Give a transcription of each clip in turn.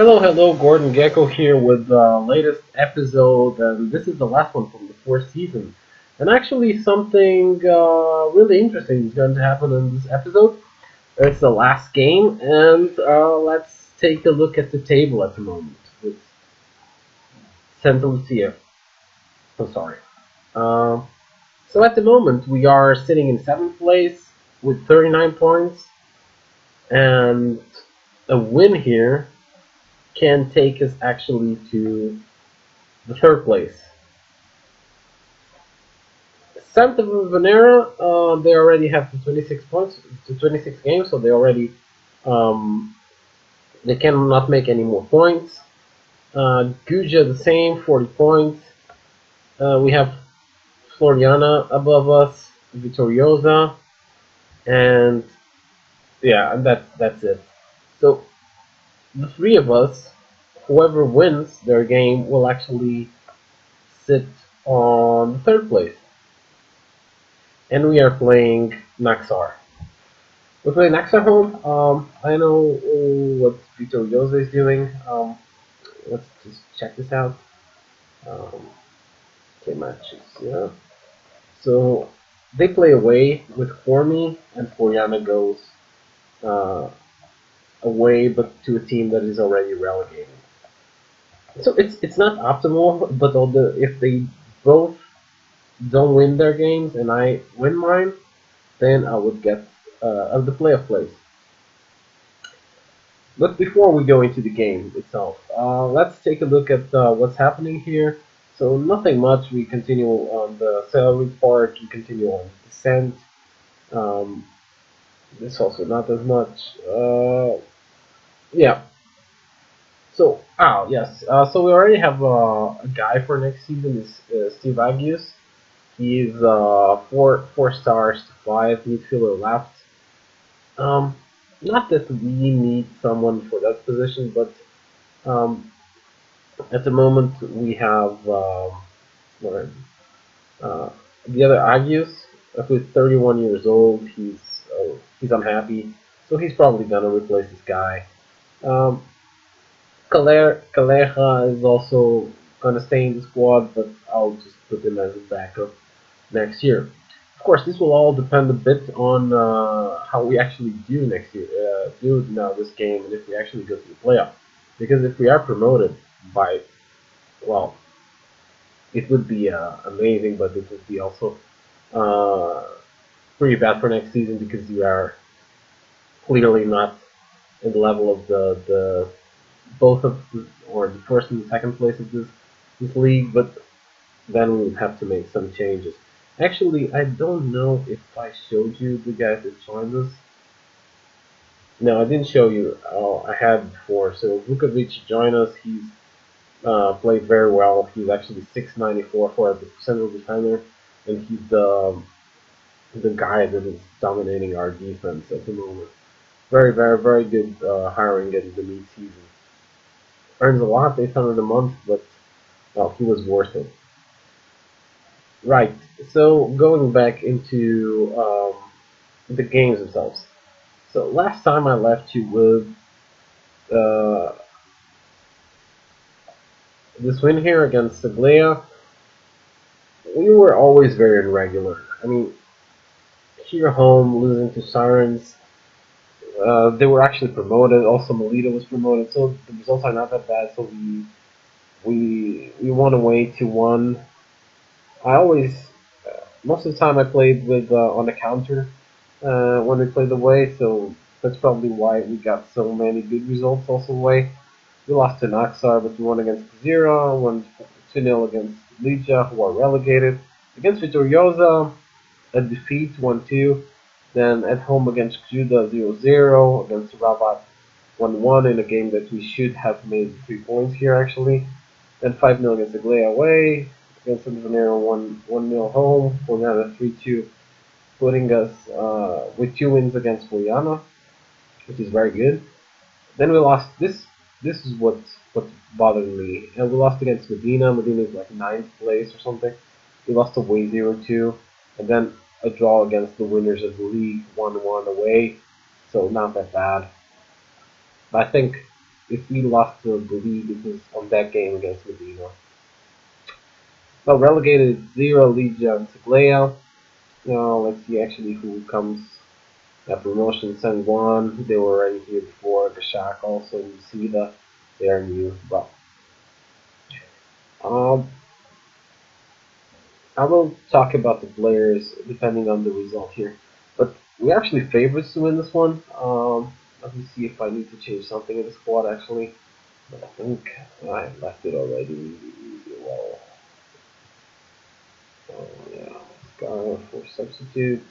Hello, Gordon Gecko here with the latest episode, and this is the last one from the fourth season. And actually, something really interesting is going to happen in this episode. It's the last game, and let's take a look at the table at the moment with Santa Lucia. I'm sorry. Uh, so at the moment, we are sitting in seventh place with 39 points, and a win here can take us actually to the third place. Santa Venera, they already have the 26 points, the 26 games, so um, they cannot make any more points. Guja the same, 40 points. We have Floriana above us, Vittoriosa, and yeah, and that's it. So the three of us, whoever wins their game will actually sit on the third place, and we are playing Naxar. We play next at home. I know what Vitor Jose is doing. Let's just check this out. Um, okay, matches. Yeah. So they play away with Formi, and Floriana goes uh, away, but to a team that is already relegated. So it's not optimal, but although if they both don't win their games and I win mine, then I would get of the playoff place. But before we go into the game itself, let's take a look at what's happening here. So nothing much. We continue on the salary part. We continue on descent. Um, this also not as much. Yeah. So yes. So we already have a guy for next season. Is Steve Agius. He's four stars to five midfielder left. Um, not that we need someone for that position, but um, at the moment, we have what, uh, the other Agius, who's 31 years old. He's unhappy, so he's probably gonna replace this guy. Um, Kaleja is also gonna stay in the squad, but I'll just put him as a backup next year. Of course, this will all depend a bit on how we actually do next year, do now this game, and if we actually go to the playoff. Because if we are promoted by, well, it would be amazing, but it would be also uh, pretty bad for next season because you are clearly not in the level of the both of the, or the first and the second place of this league. But then we would have to make some changes. Actually, I don't know if I showed you the guys that joined us. No, I didn't show you. I had before. So Vukovic joined us. He's played very well. He's actually 694 for the central defender, and he's the guy that is dominating our defense at the moment. Very good hiring in the mid season. Earns a lot, 800 a month, but well, he was worth it. Right. So going back into the games themselves. So last time I left you with uh, this win here against Seglia. We were always very irregular. I mean, here home losing to Sirens. They were actually promoted. Also, Melita was promoted, so the results are not that bad. So we won away to one. I always, most of the time, I played with on the counter when we played away. So that's probably why we got so many good results also away. We lost to Naxar, but we won against Zero, won 2-0 against Ligia, who are relegated. Against Vitoriosa, a defeat 1-2. Then at home against Juda 0-0, against Rabat 1-1 in a game that we should have made 3 points here actually. Then 5-0 against Aglaia away, against Venero 1-0 home, Fornana 3-2, putting us with 2 wins against Foliana, which is very good. Then we lost this. This is what bothered me, and we lost against Medina. Medina is like ninth place or something. We lost away 0-2, and then a draw against the winners of the league, 1-1 away. So not that bad. But I think if we lost the league, it was on that game against Medina. Well, relegated 0 Legia Glea. Now let's see actually who comes. That promotion San Juan, they were already here before. Gashak also, Lucida, they are new. Well, um, I will talk about the players depending on the result here. But we're actually favorites to win this one. Let me see if I need to change something in the squad actually. But I think I left it already. Well, yeah, let's go for substitute.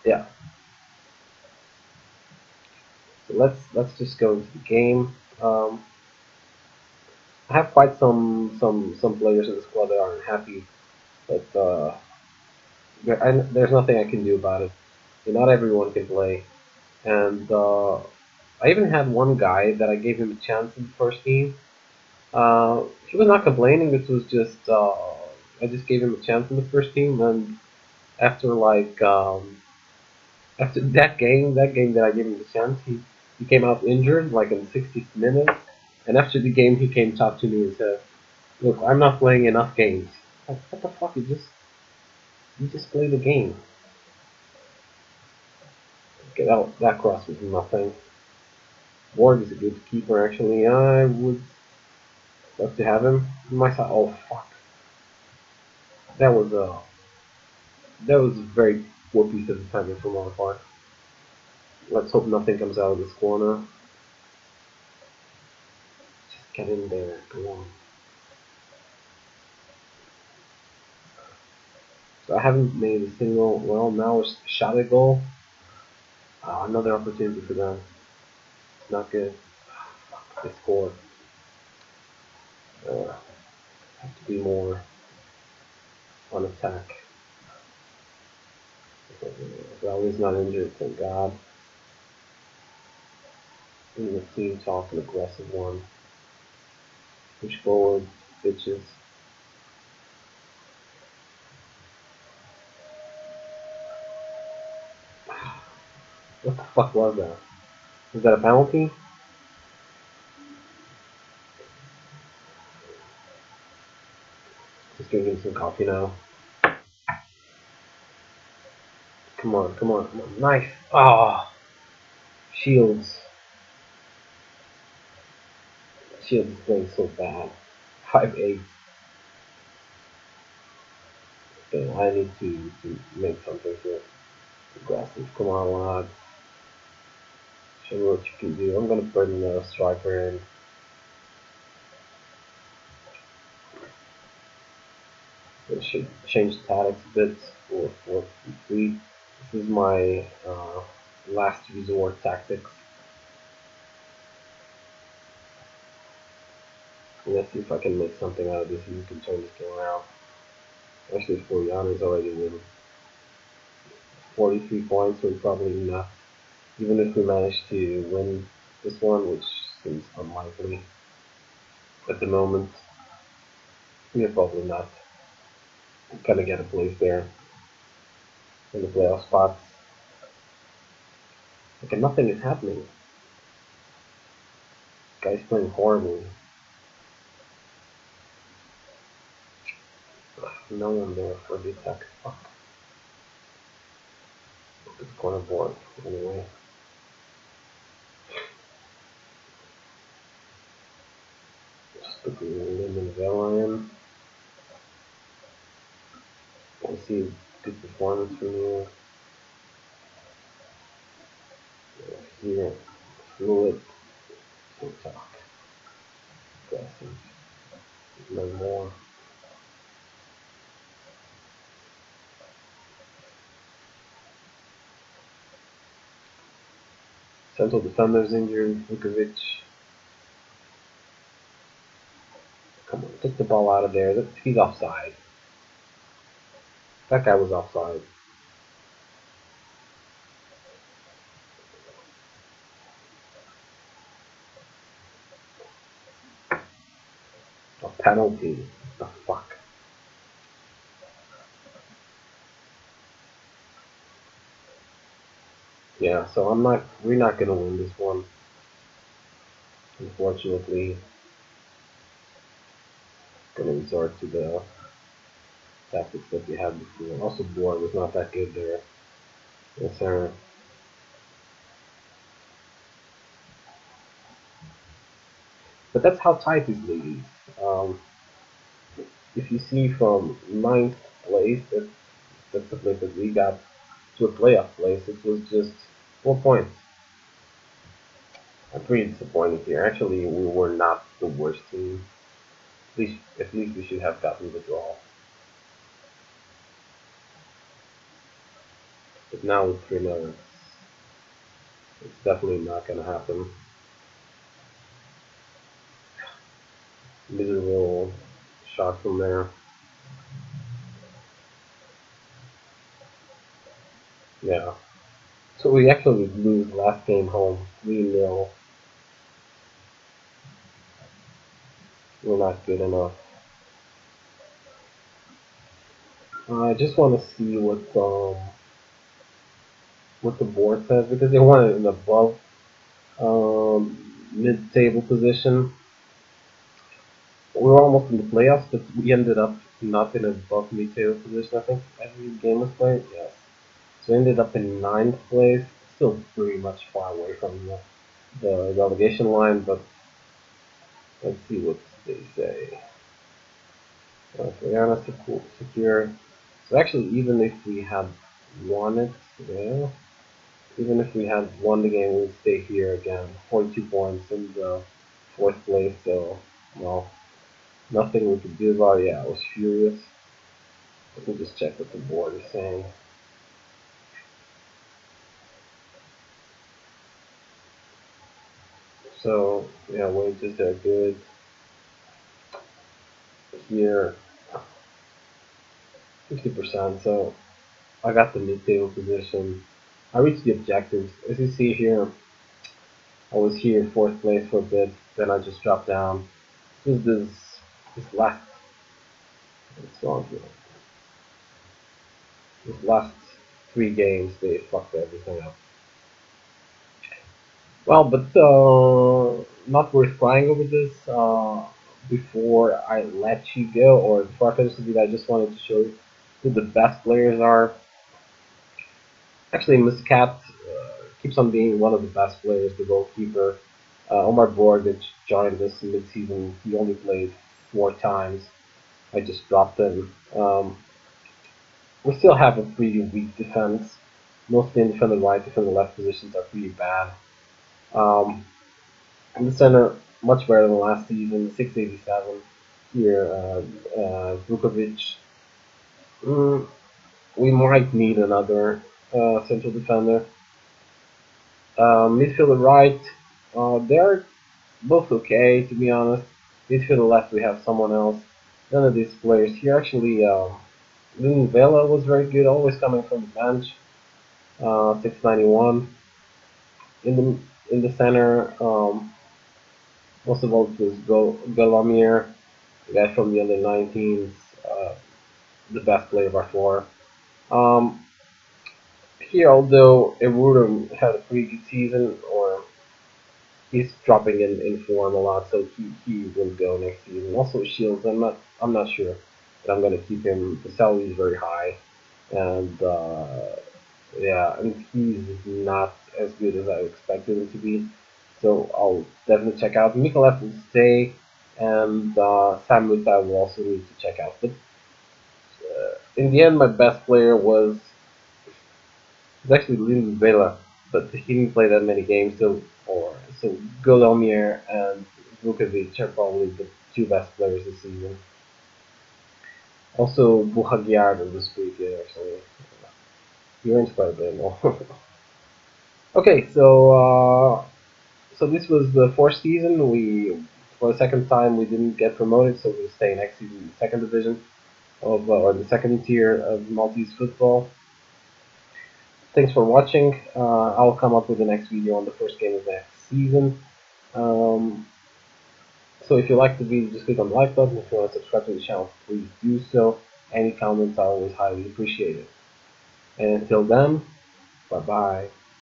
Yeah, so let's just go into the game. I have quite some players in the squad that aren't happy, but there's nothing I can do about it. Not everyone can play, and I even had one guy that I gave him a chance in the first game. He was not complaining. It was just I just gave him a chance in the first game, and after after that game that I gave him the chance, he came out injured like in the 60th minute, and after the game he came talk to me and said, "Look, I'm not playing enough games." Like, what the fuck? You just play the game. Get out. That cross was nothing. Ward is a good keeper actually. I would love to have him in my side. Oh fuck. That was a that was a very poor piece of defending from our part. Let's hope nothing comes out of this corner. Just get in there. Come on. So I haven't made a single. Well, now it's shot a goal. Another opportunity for them. Not good. They scored. Have to be more on attack. Raul's not injured, thank God. In the team talk, an aggressive one. Push forward, bitches. What the fuck was that? Was that a penalty? Just drinking some coffee now. Come on, come on, come on. Nice. Ah, oh, Shields. Shields is playing so bad. 5'8". I need to make something here. Aggressive. Come on, lad. Show me what you can do. I'm gonna put another striker in. I should change the tactics a bit for 4-3. This is my last resort tactics. Let's see if I can make something out of this and we can turn this game around. Actually, Floriano's already winning. 43 points, we're probably not. Even if we manage to win this one, which seems unlikely at the moment, we're probably not gonna get a place there in the playoff spots. Okay, nothing is happening. Guy's playing horribly. No one there for the attack. Fuck. It's corner board anyway. Just put the lemon Vela in. I see good performance from you. Here, fluid, and talk. Aggressive. Learn more. Central defenders injured. Vukovic. Come on, take the ball out of there. He's offside. That guy was offside. A penalty. What the fuck? Yeah, so we're not gonna win this one, unfortunately. Gonna resort to the tactics that we had before. Also, board was not that good there. Yes, sir. But that's how tight this league is. If you see from ninth place, that's the place that we got to a playoff place. It was just 4 points. I'm pretty disappointed here. Actually, we were not the worst team. At least we should have gotten the draw. But now with 3 minutes, it's definitely not going to happen. Miserable shot from there. Yeah. So we actually lose last game home 3-0. We're not good enough. I just want to see what the board says because they want it in above mid-table position. We were almost in the playoffs, but we ended up not in above mid-table position. I think every game was played. Yes. So we ended up in ninth place, still pretty much far away from the relegation line. But let's see what they say. Rihanna secure. So actually, even if we had won it, yeah, even if we had won the game, we'd stay here again. 42 points in the fourth place. So, well, nothing we could do about it. Yeah, I was furious. Let me just check what the board is saying. So, yeah, wages are good here, 50%. So, I got the mid-table position. I reached the objectives. As you see here, I was here in fourth place for a bit, then I just dropped down. This last, what's wrong here? This last 3 games, they fucked everything up. Well, but not worth crying over this. Before I let you go, or before I finish the video, I just wanted to show you who the best players are. Actually, Muscat keeps on being one of the best players, the goalkeeper. Omar Borgic joined us mid-season. He only played 4 times. I just dropped him. We still have a pretty weak defense. Mostly in defender right, defender left positions are pretty bad. In the center, much better than last season. 687 here. Vukovic. Mm, we might need another central defender. Midfielder right. They're both okay, to be honest. Midfielder left, we have someone else. None of these players here actually. Vela was very good, always coming from the bench. 691 in the center. Most of all, it was Galamir, the guy from the under 19s, the best player by far. Um, Here, although Ewurum had a pretty good season, or he's dropping in form a lot, so he will go next season. Also, Shields, I'm not sure that I'm gonna keep him. The salary is very high, and yeah, and he's not as good as I expected him to be. So I'll definitely check out. Mikolev will stay, and Sam Muta will also need to check out. But in the end, my best player was actually Lil Vela, but he didn't play that many games. So Golomir and Vukovic are probably the 2 best players this season. Also, Buhagiar was pretty good actually. He earns quite a bit more. Okay, so this was the fourth season. For the second time, we didn't get promoted, so we'll stay next season in the second division or the second tier of Maltese football. Thanks for watching. I'll come up with the next video on the first game of next season. Um, so if you like the video, just click on the like button. If you want to subscribe to the channel, please do so. Any comments are always highly appreciated. And until then, bye bye.